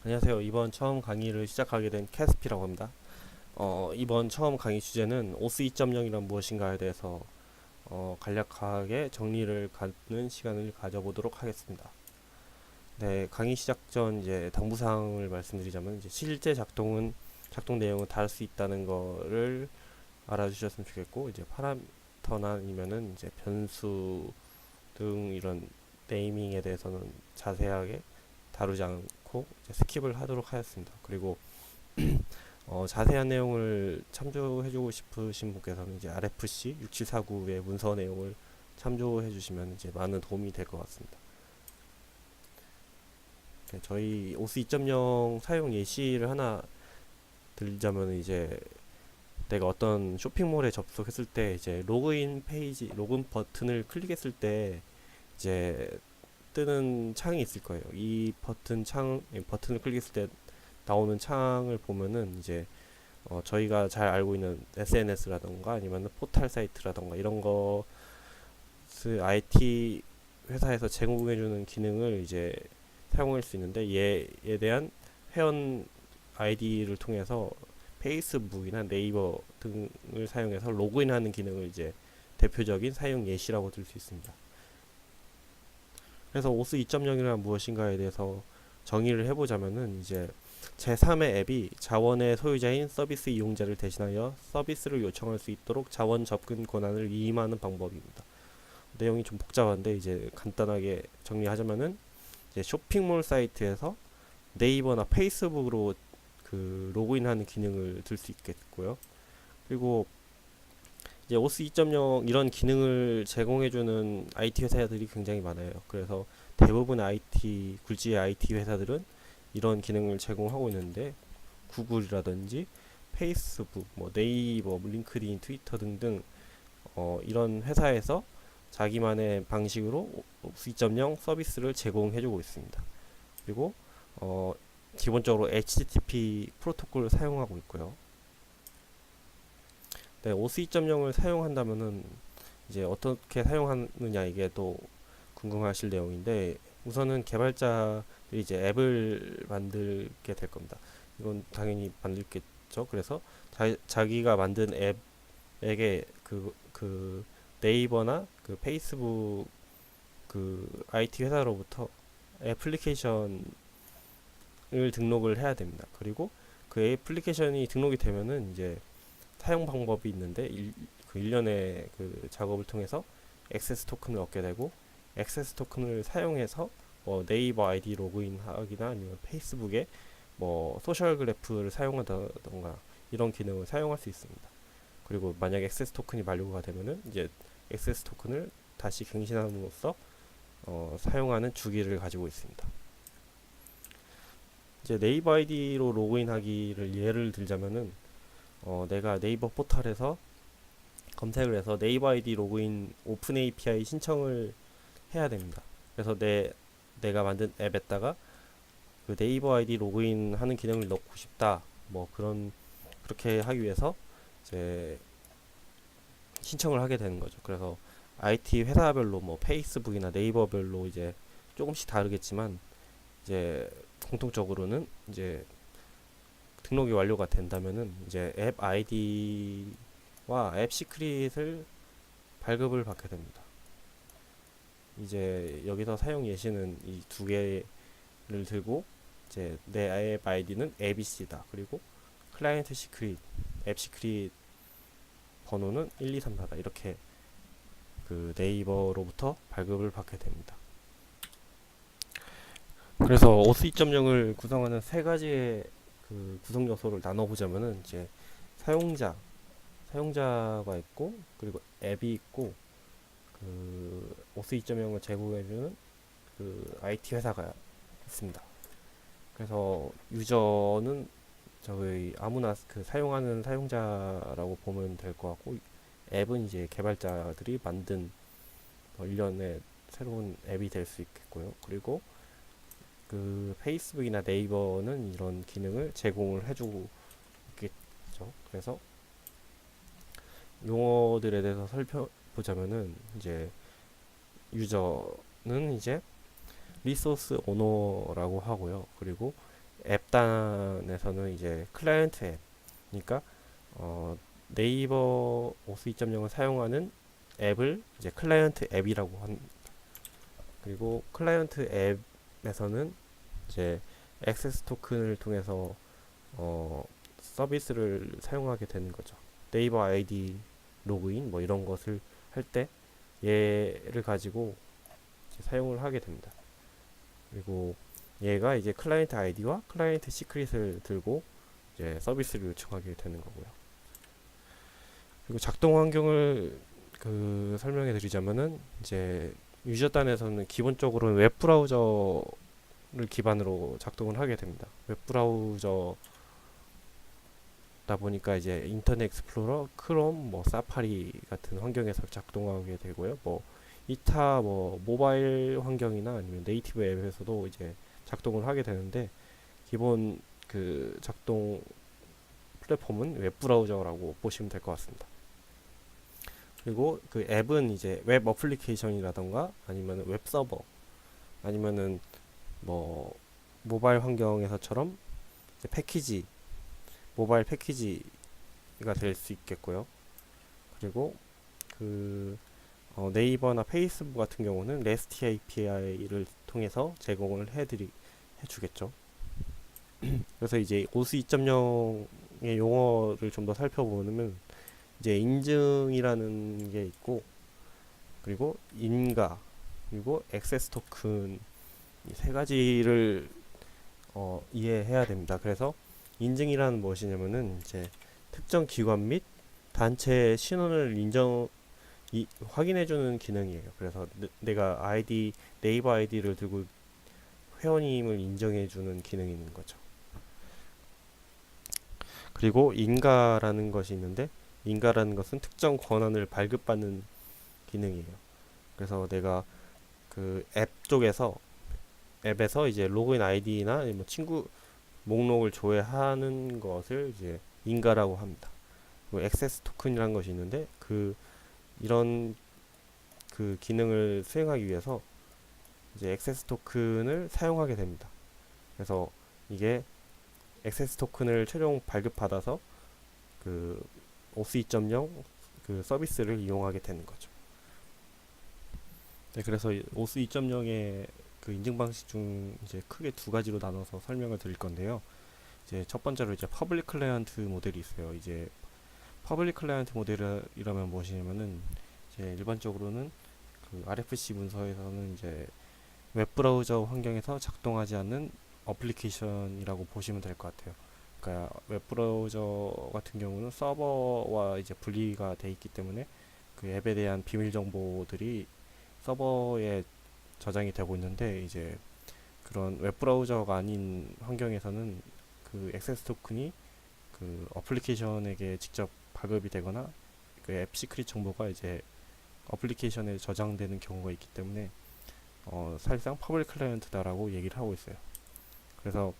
안녕하세요. 이번 처음 강의를 시작하게 된 캐스피라고 합니다. 이번 처음 강의 주제는 오스 2.0이란 무엇인가에 대해서 간략하게 정리를 갖는 시간을 가져보도록 하겠습니다. 네, 강의 시작 전 이제 당부사항을 말씀드리자면 이제 실제 작동 내용은 다를 수 있다는 거를 알아주셨으면 좋겠고, 이제 파라미터나 아니면은 이제 변수 등 이런 네이밍에 대해서는 자세하게 다루지 않고 이제 스킵을 하도록 하였습니다. 그리고 자세한 내용을 참조해주고 싶으신 분께서는 이제 RFC 6749의 문서 내용을 참조해주시면 이제 많은 도움이 될 것 같습니다. 네, 저희 오스 2.0 사용 예시를 하나 들자면 이제 내가 어떤 쇼핑몰에 접속했을 때 이제 로그인 버튼을 클릭했을 때 이제 뜨는 창이 있을 거예요. 이 버튼을 클릭했을 때 나오는 창을 보면은 이제 저희가 잘 알고 있는 SNS라던가 아니면 포털 사이트라던가 이런 것을 IT 회사에서 제공해주는 기능을 이제 사용할 수 있는데 얘에 대한 회원 아이디를 통해서 페이스북이나 네이버 등을 사용해서 로그인하는 기능을 이제 대표적인 사용 예시라고 들 수 있습니다. 그래서 오스 2.0이란 무엇인가에 대해서 정의를 해보자면은 이제 제3의 앱이 자원의 소유자인 서비스 이용자를 대신하여 서비스를 요청할 수 있도록 자원 접근 권한을 위임하는 방법입니다. 내용이 좀 복잡한데 이제 간단하게 정리하자면은 이제 쇼핑몰 사이트에서 네이버나 페이스북으로 그 로그인하는 기능을 들 수 있겠고요. 그리고 이제 오스 2.0 이런 기능을 제공해주는 IT 회사들이 굉장히 많아요. 그래서 대부분 굴지의 IT 회사들은 이런 기능을 제공하고 있는데 구글이라든지 페이스북, 뭐 네이버, 링크드인, 트위터 등등 이런 회사에서 자기만의 방식으로 오스 2.0 서비스를 제공해주고 있습니다. 그리고 어, 기본적으로 HTTP 프로토콜을 사용하고 있고요. 네, 오스 2.0을 사용한다면은 이제 어떻게 사용하느냐 이게 또 궁금하실 내용인데 우선은 개발자들이 이제 앱을 만들게 될 겁니다. 이건 당연히 만들겠죠. 그래서 자기가 만든 앱에게 그 네이버나 그 페이스북 그 IT 회사로부터 애플리케이션을 등록을 해야 됩니다. 그리고 그 애플리케이션이 등록이 되면은 이제 사용 방법이 있는데 그 일련의 그 작업을 통해서 액세스 토큰을 얻게 되고 액세스 토큰을 사용해서 네이버 아이디 로그인 하기나 아니면 페이스북에 뭐 소셜 그래프를 사용한다던가 이런 기능을 사용할 수 있습니다. 그리고 만약 액세스 토큰이 만료가 되면은 이제 액세스 토큰을 다시 갱신함으로써 사용하는 주기를 가지고 있습니다. 이제 네이버 아이디로 로그인하기를 예를 들자면은 내가 네이버 포털에서 검색을 해서 네이버 아이디 로그인 오픈 API 신청을 해야 됩니다. 그래서 내가 만든 앱에다가 그 네이버 아이디 로그인 하는 기능을 넣고 싶다. 뭐 그렇게 하기 위해서 이제 신청을 하게 되는 거죠. 그래서 IT 회사별로 뭐 페이스북이나 네이버별로 이제 조금씩 다르겠지만 이제 공통적으로는 이제 등록이 완료가 된다면은 이제 앱 아이디와 앱 시크릿을 발급을 받게 됩니다. 이제 여기서 사용 예시는 이 두 개를 들고 이제 내 앱 아이디는 ABC다. 그리고 클라이언트 시크릿, 앱 시크릿 번호는 1, 2, 3, 4다. 이렇게 그 네이버로부터 발급을 받게 됩니다. 그래서 오스 2.0을 구성하는 세 가지의 그 구성 요소를 나눠보자면은 이제 사용자, 사용자가 있고 그리고 앱이 있고 그 오스 2.0을 제공해주는 그 IT 회사가 있습니다. 그래서 유저는 저희 아무나 그 사용하는 사용자라고 보면 될 것 같고 앱은 이제 개발자들이 만든 일련의 새로운 앱이 될 수 있겠고요. 그리고 그 페이스북이나 네이버는 이런 기능을 제공을 해주고 있겠죠. 그래서 용어들에 대해서 살펴보자면은 이제 유저는 이제 리소스 오너라고 하고요. 그리고 앱 단에서는 이제 클라이언트 앱, 그러니까 네이버 오스 2.0을 사용하는 앱을 이제 클라이언트 앱이라고 한. 그리고 클라이언트 앱에서는 이제 액세스 토큰을 통해서 서비스를 사용하게 되는 거죠. 네이버 아이디 로그인 뭐 이런 것을 할 때 얘를 가지고 이제 사용을 하게 됩니다. 그리고 얘가 이제 클라이언트 아이디와 클라이언트 시크릿을 들고 이제 서비스를 요청하게 되는 거고요. 그리고 작동 환경을 설명해 드리자면은 이제 유저 단에서는 기본적으로는 웹 브라우저를 기반으로 작동을 하게 됩니다. 웹 브라우저다 보니까 이제 인터넷 익스플로러, 크롬, 뭐 사파리 같은 환경에서 작동하게 되고요. 뭐 이타 뭐 모바일 환경이나 아니면 네이티브 앱에서도 이제 작동을 하게 되는데 기본 작동 플랫폼은 웹 브라우저라고 보시면 될 것 같습니다. 그리고 그 앱은 이제 웹 어플리케이션이라던가 아니면 웹 서버 아니면은 뭐 모바일 환경에서처럼 패키지 모바일 패키지가 될 수 있겠고요. 그리고 네이버나 페이스북 같은 경우는 REST API를 통해서 제공을 해주겠죠. 그래서 이제 오스 2.0의 용어를 좀 더 살펴보면 이제 인증이라는 게 있고 그리고 인가 그리고 액세스 토큰 이 세 가지를 이해해야 됩니다. 그래서 인증이라는 무엇이냐면은 이제 특정 기관 및 단체의 신원을 확인해주는 기능이에요. 그래서 내가 네이버 아이디를 들고 회원임을 인정해주는 기능이 있는 거죠. 그리고 인가라는 것이 있는데 인가라는 것은 특정 권한을 발급받는 기능이에요. 그래서 내가 앱에서 이제 로그인 아이디나 뭐 친구 목록을 조회하는 것을 이제 인가라고 합니다. 그리고 액세스 토큰이라는 것이 있는데 이런 기능을 수행하기 위해서 이제 액세스 토큰을 사용하게 됩니다. 그래서 이게 액세스 토큰을 최종 발급받아서 오스 2.0 서비스를 이용하게 되는 거죠. 네, 그래서 오스 2.0의 인증 방식 중 이제 크게 두 가지로 나눠서 설명을 드릴 건데요. 이제 첫 번째로 이제 퍼블릭 클라이언트 모델이 있어요. 이제 퍼블릭 클라이언트 모델이라면 무엇이냐면은 이제 일반적으로는 RFC 문서에서는 이제 웹 브라우저 환경에서 작동하지 않는 어플리케이션이라고 보시면 될 것 같아요. 그러니까 웹 브라우저 같은 경우는 서버와 이제 분리가 돼 있기 때문에 앱에 대한 비밀 정보들이 서버에 저장이 되고 있는데 이제 그런 웹 브라우저가 아닌 환경에서는 액세스 토큰이 어플리케이션에게 직접 발급이 되거나 앱 시크릿 정보가 이제 어플리케이션에 저장되는 경우가 있기 때문에 사실상 퍼블릭 클라이언트다라고 얘기를 하고 있어요. 그래서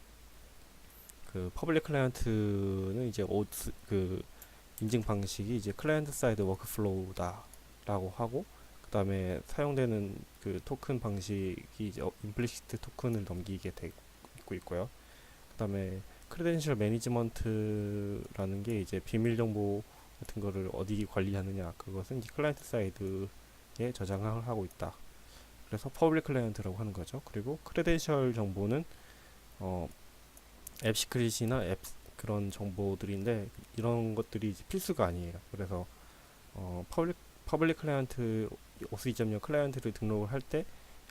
퍼블릭 클라이언트는 이제 인증 방식이 이제 클라이언트 사이드 워크플로우다라고 하고 그 다음에 사용되는 토큰 방식이 이제 임플리시트 토큰을 넘기게 되고 있고요. 그 다음에 크레덴셜 매니지먼트라는 게 이제 비밀 정보 같은 거를 어디 관리하느냐 그것은 이제 클라이언트 사이드에 저장을 하고 있다. 그래서 퍼블릭 클라이언트라고 하는 거죠. 그리고 크레덴셜 정보는 앱 시크릿이나 앱 그런 정보들인데 이런 것들이 이제 필수가 아니에요. 그래서 퍼블릭 클라이언트 오스 2.0 클라이언트를 등록을 할 때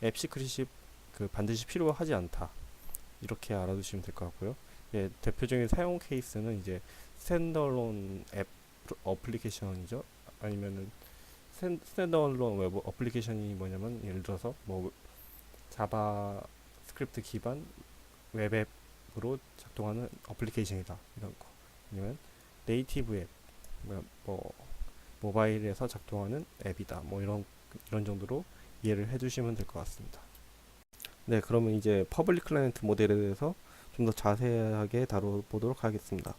앱 시크릿이 반드시 필요하지 않다. 이렇게 알아두시면 될 것 같고요. 예, 대표적인 사용 케이스는 이제 스탠더얼론 앱 어플리케이션이죠. 아니면은 스탠더얼론 웹 어플리케이션이 뭐냐면 예를 들어서 뭐 자바스크립트 기반 웹 앱으로 작동하는 어플리케이션이다 이런 거. 아니면 네이티브 앱 뭐 모바일에서 작동하는 앱이다. 뭐 이런 정도로 이해를 해주시면 될 것 같습니다. 네, 그러면 이제 퍼블릭 클라이언트 모델에 대해서 좀 더 자세하게 다뤄보도록 하겠습니다.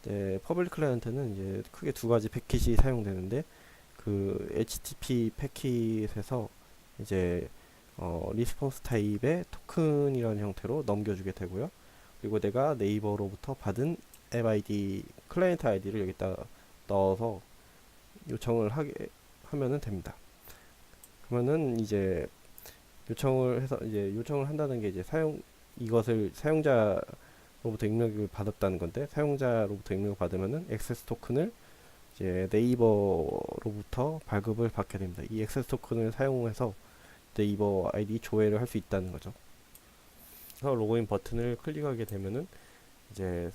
네, 퍼블릭 클라이언트는 이제 크게 두 가지 패킷이 사용되는데 HTTP 패킷에서 이제 리스폰스 타입의 토큰이라는 형태로 넘겨주게 되고요. 그리고 내가 네이버로부터 받은 앱 아이디, 클라이언트 아이디를 여기다 넣어서 요청을 하면은 됩니다. 그러면은 이제 요청을 해서 이제 요청을 한다는 게 이제 이것을 사용자로부터 입력을 받았다는 건데, 사용자로부터 입력을 받으면은 액세스 토큰을 이제 네이버로부터 발급을 받게 됩니다. 이 액세스 토큰을 사용해서 네이버 아이디 조회를 할 수 있다는 거죠. 그래서 로그인 버튼을 클릭하게 되면은 이제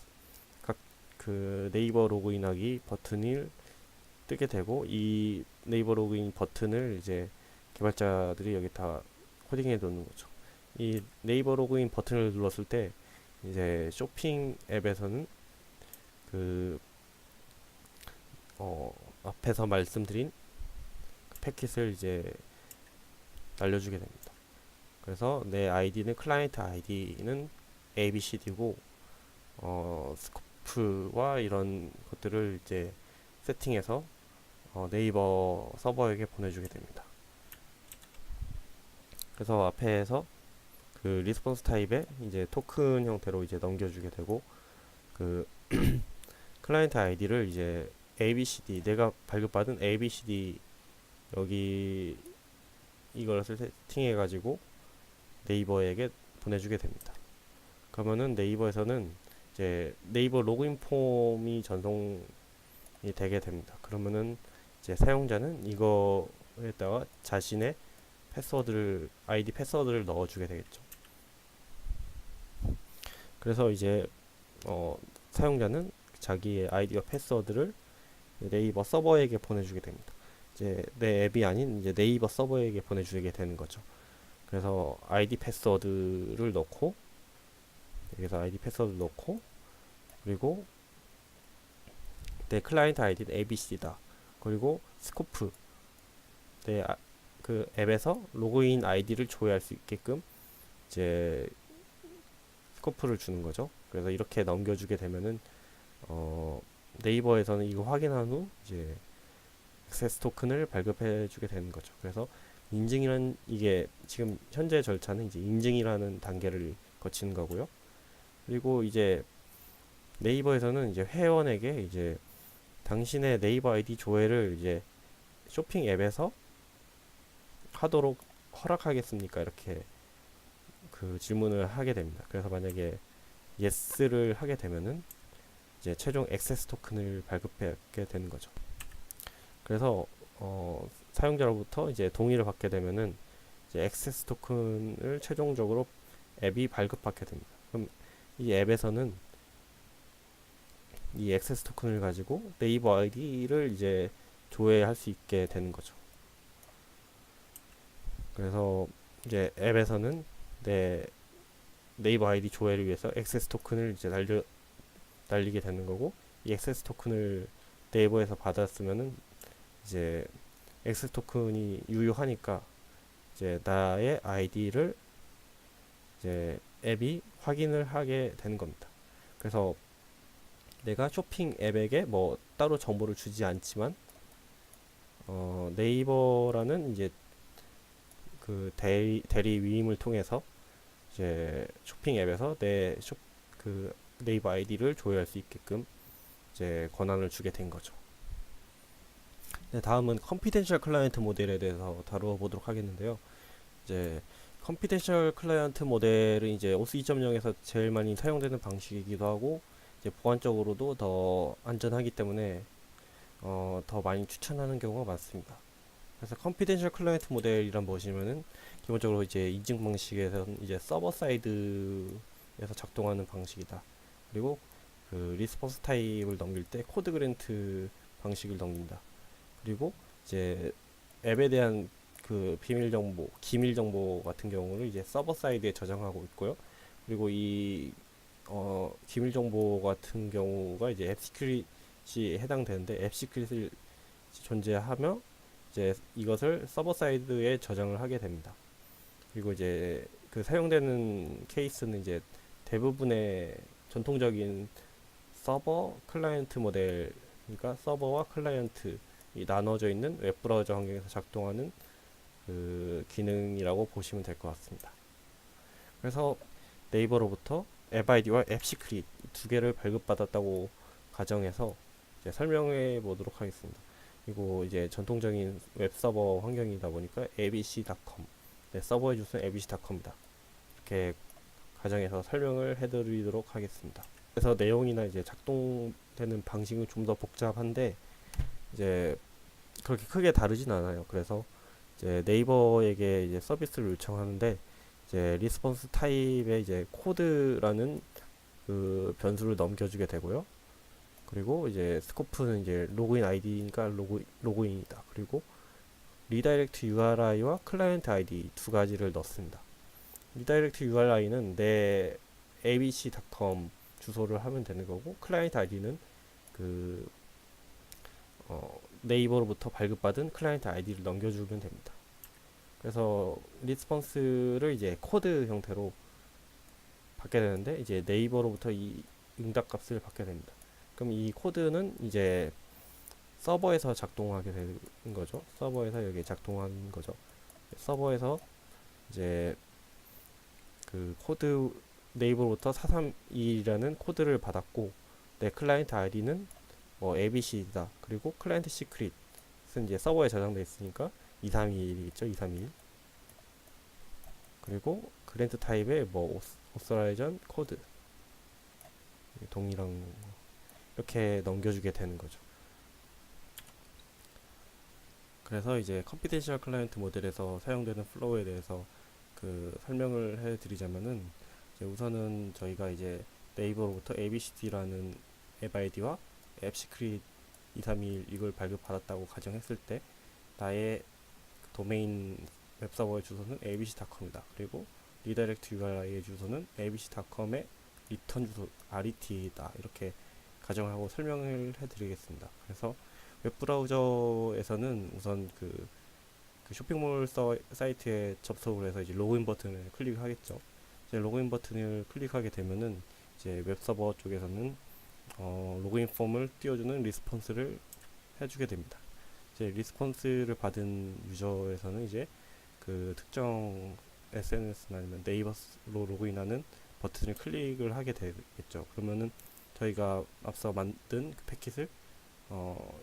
각 그 네이버 로그인하기 버튼을 뜨게 되고, 이 네이버 로그인 버튼을 이제 개발자들이 여기 다 코딩해 놓는 거죠. 이 네이버 로그인 버튼을 눌렀을 때 이제 쇼핑 앱에서는 그 앞에서 말씀드린 패킷을 이제 날려주게 됩니다. 그래서 내 아이디는 클라이언트 아이디는 ABCD고 스코프와 이런 것들을 이제 세팅해서 네이버 서버에게 보내주게 됩니다. 그래서 앞에서 그 리스폰스 타입에 이제 토큰 형태로 이제 넘겨주게 되고, 그 클라이언트 아이디를 이제 ABCD, 내가 발급받은 ABCD 여기 이걸 세팅해 가지고 네이버에게 보내주게 됩니다. 그러면은 네이버에서는 이제 네이버 로그인 폼이 전송이 되게 됩니다. 그러면은 이제 사용자는 이거에다가 자신의 아이디 패스워드를 넣어주게 되겠죠. 그래서 이제 사용자는 자기의 아이디와 패스워드를 네이버 서버에게 보내주게 됩니다. 이제 내 앱이 아닌 이제 네이버 서버에게 보내주게 되는 거죠. 그래서 아이디 패스워드를 넣고, 여기서 아이디 패스워드 넣고, 그리고 내 클라이언트 아이디는 ABC다. 그리고 스코프, 그 앱에서 로그인 아이디를 조회할 수 있게끔 이제 스코프를 주는 거죠. 그래서 이렇게 넘겨주게 되면은 네이버에서는 이거 확인한 후 이제 액세스 토큰을 발급해 주게 되는 거죠. 그래서 인증이란, 이게 지금 현재 절차는 이제 인증이라는 단계를 거치는 거고요. 그리고 이제 네이버에서는 이제 회원에게 이제 당신의 네이버 아이디 조회를 이제 쇼핑 앱에서 하도록 허락하겠습니까? 이렇게 그 질문을 하게 됩니다. 그래서 만약에 yes를 하게 되면은 이제 최종 액세스 토큰을 발급하게 되는 거죠. 그래서 사용자로부터 이제 동의를 받게 되면은 이제 액세스 토큰을 최종적으로 앱이 발급받게 됩니다. 그럼 이 앱에서는 이 액세스 토큰을 가지고 네이버 아이디를 이제 조회할 수 있게 되는 거죠. 그래서 이제 앱에서는 내 네이버 아이디 조회를 위해서 액세스 토큰을 이제 날리게 되는 거고, 이 액세스 토큰을 네이버에서 받았으면은 이제 액세스 토큰이 유효하니까 이제 나의 아이디를 이제 앱이 확인을 하게 되는 겁니다. 그래서 내가 쇼핑 앱에게 뭐 따로 정보를 주지 않지만 네이버라는 이제 그 대리 위임을 통해서 이제 쇼핑 앱에서 그 네이버 아이디를 조회할 수 있게끔 이제 권한을 주게 된 거죠. 네, 다음은 컨피덴셜 클라이언트 모델에 대해서 다루어보도록 하겠는데요. 이제 컨피덴셜 클라이언트 모델은 이제 OS 2.0에서 제일 많이 사용되는 방식이기도 하고, 이제 보안적으로도 더 안전하기 때문에 더 많이 추천하는 경우가 많습니다. 그래서 컨피덴셜 클라이언트 모델이란 무엇이냐면은 기본적으로 이제 인증 방식에서는 이제 서버 사이드에서 작동하는 방식이다. 그리고 그 리스폰스 타입을 넘길 때 코드 그랜트 방식을 넘긴다. 그리고 이제 앱에 대한 그 비밀 정보, 기밀 정보 같은 경우를 이제 서버 사이드에 저장하고 있고요. 그리고 이 기밀 정보 같은 경우가 이제 앱 시큐릿이 해당되는데, 앱 시큐릿을 존재하며 이제 이것을 서버 사이드에 저장을 하게 됩니다. 그리고 이제 그 사용되는 케이스는 이제 대부분의 전통적인 서버 클라이언트 모델, 그러니까 서버와 클라이언트 이 나눠져 있는 웹브라우저 환경에서 작동하는 그 기능이라고 보시면 될 것 같습니다. 그래서 네이버로부터 앱 아이디와 앱 시크릿 두 개를 발급받았다고 가정해서 이제 설명해 보도록 하겠습니다. 그리고 이제 전통적인 웹 서버 환경이다 보니까 abc.com, 네, 서버의 주소는 abc.com이다. 이렇게 가정해서 설명을 해드리도록 하겠습니다. 그래서 내용이나 이제 작동되는 방식은 좀 더 복잡한데 이제 그렇게 크게 다르진 않아요. 그래서 이제 네이버에게 이제 서비스를 요청하는데 이제 리스폰스 타입에 이제 코드라는 그 변수를 넘겨주게 되고요. 그리고 이제 스코프는 이제 로그인 아이디니까 로그인이다. 그리고 리다이렉트 URI와 클라이언트 아이디 두 가지를 넣습니다. 리다이렉트 URI는 내 abc.com 주소를 하면 되는 거고, 클라이언트 아이디는 그 네이버로부터 발급받은 클라이언트 아이디를 넘겨주면 됩니다. 그래서 리스폰스를 이제 코드 형태로 받게 되는데 이제 네이버로부터 이 응답값을 받게 됩니다. 그럼 이 코드는 이제 서버에서 작동하게 되는 거죠. 서버에서 여기 작동하는 거죠. 서버에서 이제 그 코드 네이버로부터 432라는 코드를 받았고 내 클라이언트 아이디는 뭐 ABC다. 그리고 클라이언트 시크릿은 이제 서버에 저장돼 있으니까 2321이겠죠. 2321. 그리고 그랜트 타입의 뭐 오서라이전 코드 동일한 이렇게 넘겨주게 되는 거죠. 그래서 이제 컴피티셔널 클라이언트 모델에서 사용되는 플로우에 대해서 그 설명을 해드리자면은 이제 우선은 저희가 이제 네이버로부터 ABCD라는 앱 아이디와 앱 시크릿 2321 이걸 발급받았다고 가정했을 때 나의 도메인 웹서버의 주소는 abc.com이다. 그리고 리다이렉트 URI의 주소는 abc.com의 리턴 주소 ret다. 이렇게 가정하고 설명을 해드리겠습니다. 그래서 웹브라우저에서는 우선 그 쇼핑몰 사이트에 접속을 해서 이제 로그인 버튼을 클릭하겠죠. 이제 로그인 버튼을 클릭하게 되면은 이제 웹서버 쪽에서는 로그인 폼을 띄워주는 리스폰스를 해주게 됩니다. 이제 리스폰스를 받은 유저에서는 이제 그 특정 SNS나 아니면 네이버로 로그인하는 버튼을 클릭을 하게 되겠죠. 그러면은 저희가 앞서 만든 그 패킷을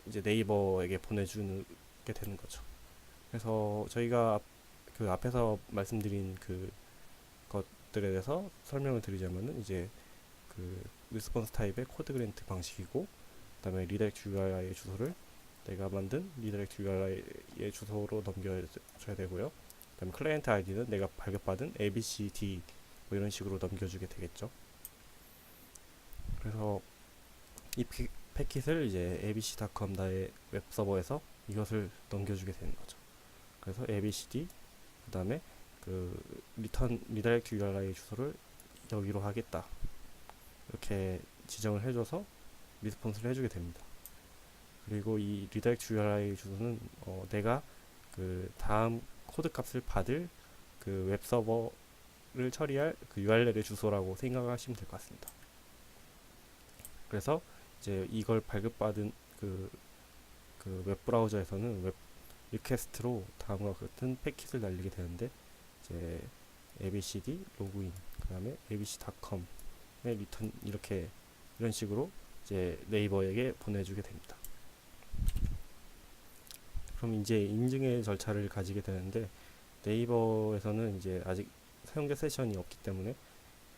이제 네이버에게 보내주게 되는 거죠. 그래서 저희가 그 앞에서 말씀드린 그 것들에 대해서 설명을 드리자면은 이제 그 리스폰스 타입의 코드 그랜트 방식이고, 그다음에 리다이렉트 URI의 주소를 내가 만든 리다이렉트 URI의 주소로 넘겨줘야 되고요. 그다음에 클라이언트 아이디는 내가 발급받은 ABCD 뭐 이런 식으로 넘겨주게 되겠죠. 그래서 이 패킷을 이제 abc.com 나의 웹 서버에서 이것을 넘겨주게 되는 거죠. 그래서 abcd 그다음에 그 리다이렉트 URI 주소를 여기로 하겠다. 이렇게 지정을 해줘서 리스폰스를 해주게 됩니다. 그리고 이 리다이렉트 URI 주소는 내가 그 다음 코드 값을 받을 그 웹 서버를 처리할 그 URL의 주소라고 생각하시면 될 것 같습니다. 그래서 이제 이걸 발급받은 그 웹브라우저에서는 웹 리퀘스트로 다음과 같은 패킷을 날리게 되는데 이제 abcd 로그인 그다음에 abc.com의 리턴 이렇게 이런 식으로 이제 네이버에게 보내주게 됩니다. 그럼 이제 인증의 절차를 가지게 되는데 네이버에서는 이제 아직 사용자 세션이 없기 때문에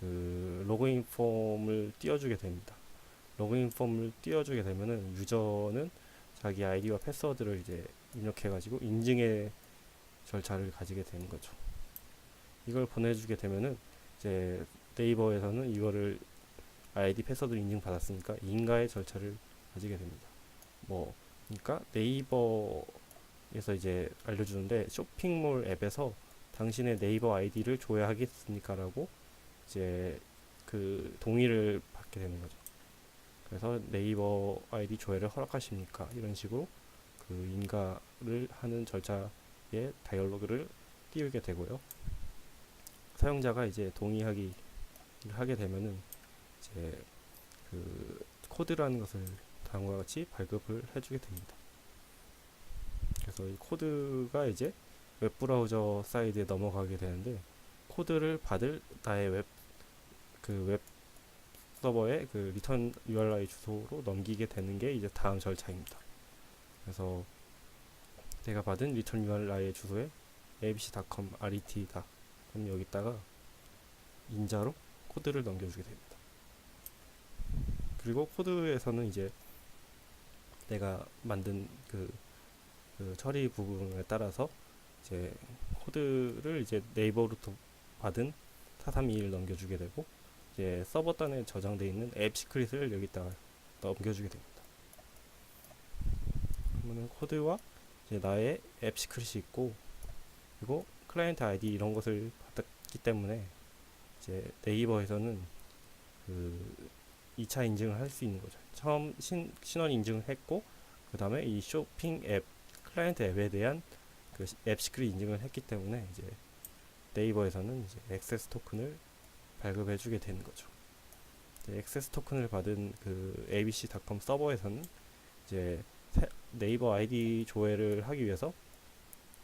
그 로그인 폼을 띄워주게 됩니다. 로그인 폼을 띄워주게 되면은 유저는 자기 아이디와 패스워드를 이제 입력해가지고 인증의 절차를 가지게 되는 거죠. 이걸 보내주게 되면은 이제 네이버에서는 이거를 아이디 패스워드를 인증받았으니까 인가의 절차를 가지게 됩니다. 뭐 그러니까 네이버에서 이제 알려주는데 쇼핑몰 앱에서 당신의 네이버 아이디를 줘야 하겠습니까라고 이제 그 동의를 받게 되는 거죠. 그래서 네이버 아이디 조회를 허락하십니까? 이런 식으로 그 인가를 하는 절차의 다이얼로그를 띄우게 되고요. 사용자가 이제 동의하기 하게 되면은 이제 그 코드라는 것을 다음과 같이 발급을 해주게 됩니다. 그래서 이 코드가 이제 웹브라우저 사이드에 넘어가게 되는데 코드를 받을 나의 웹 서버에 그 return URI 주소로 넘기게 되는 게 이제 다음 절차입니다. 그래서 내가 받은 return URI 주소에 abc.com ret다. 그럼 여기다가 인자로 코드를 넘겨주게 됩니다. 그리고 코드에서는 이제 내가 만든 그 처리 부분에 따라서 이제 코드를 이제 네이버로부터 받은 4321을 넘겨주게 되고, 이제 서버 단에 저장되어 있는 앱 시크릿을 여기다가 넘겨주게 됩니다. 그러면 코드와 이제 나의 앱 시크릿이 있고, 그리고 클라이언트 아이디 이런 것을 받았기 때문에 이제 네이버에서는 그 2차 인증을 할 수 있는 거죠. 처음 신원 인증을 했고, 그 다음에 이 쇼핑 앱 클라이언트 앱에 대한 그 앱 시크릿 인증을 했기 때문에 이제 네이버에서는 이제 액세스 토큰을 발급해 주게 되는 거죠. 액세스 토큰을 받은 그 abc.com 서버에서는 이제 네이버 아이디 조회를 하기 위해서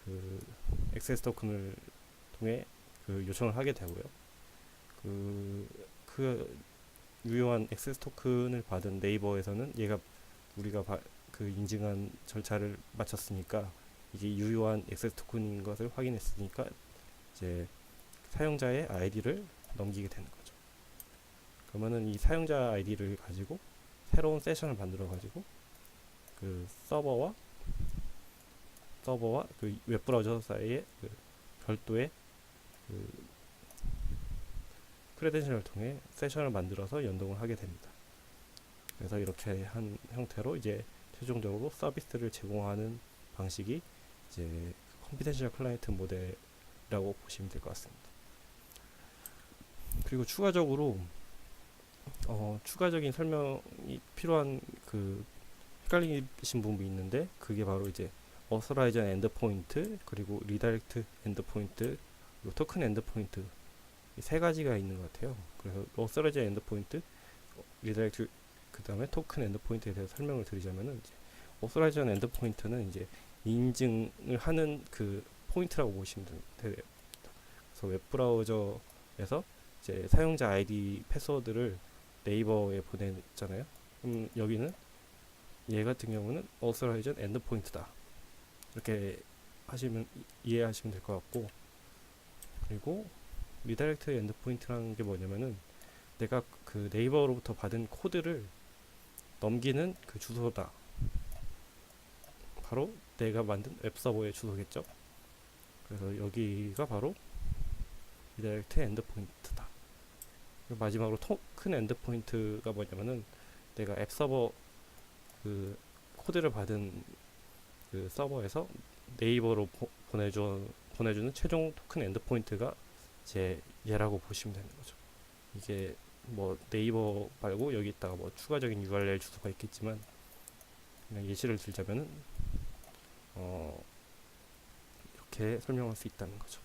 그 액세스 토큰을 통해 그 요청을 하게 되고요. 그 유효한 액세스 토큰을 받은 네이버에서는 얘가 우리가 그 인증한 절차를 마쳤으니까 이게 유효한 액세스 토큰인 것을 확인했으니까 이제 사용자의 아이디를 넘기게 되는 거죠. 그러면은 이 사용자 아이디를 가지고 새로운 세션을 만들어 가지고 그 서버와 그 웹브라우저 사이에 그 별도의 그 크레덴셜을 통해 세션을 만들어서 연동을 하게 됩니다. 그래서 이렇게 한 형태로 이제 최종적으로 서비스를 제공하는 방식이 이제 컴피텐셜 클라이언트 모델이라고 보시면 될 것 같습니다. 그리고 추가적으로 추가적인 설명이 필요한 그 헷갈리신 부분이 있는데, 그게 바로 이제 어서라이전 엔드포인트, 그리고 리다이렉트 엔드포인트, 그리고 토큰 엔드포인트, 이 세 가지가 있는 것 같아요. 그래서 어서라이전 엔드포인트, 리다이렉트, 그 다음에 토큰 엔드포인트에 대해서 설명을 드리자면은, 이제 어서라이전 엔드포인트는 이제 인증을 하는 그 포인트라고 보시면 돼요. 그래서 웹브라우저에서 이제 사용자 아이디 패스워드를 네이버에 보내잖아요. 그럼 여기는 얘 같은 경우는 authorization endpoint다. 이렇게 이해하시면 될 것 같고, 그리고 redirect endpoint라는 게 뭐냐면은 내가 그 네이버로부터 받은 코드를 넘기는 그 주소다. 바로 내가 만든 웹서버의 주소겠죠. 그래서 여기가 바로 redirect endpoint다. 마지막으로 토큰 엔드포인트가 뭐냐면은 내가 앱 서버 그 코드를 받은 그 서버에서 네이버로 보내주는 최종 토큰 엔드포인트가 제 얘라고 보시면 되는 거죠. 이게 뭐 네이버 말고 여기다가 뭐 추가적인 URL 주소가 있겠지만, 그냥 예시를 들자면은 이렇게 설명할 수 있다는 거죠.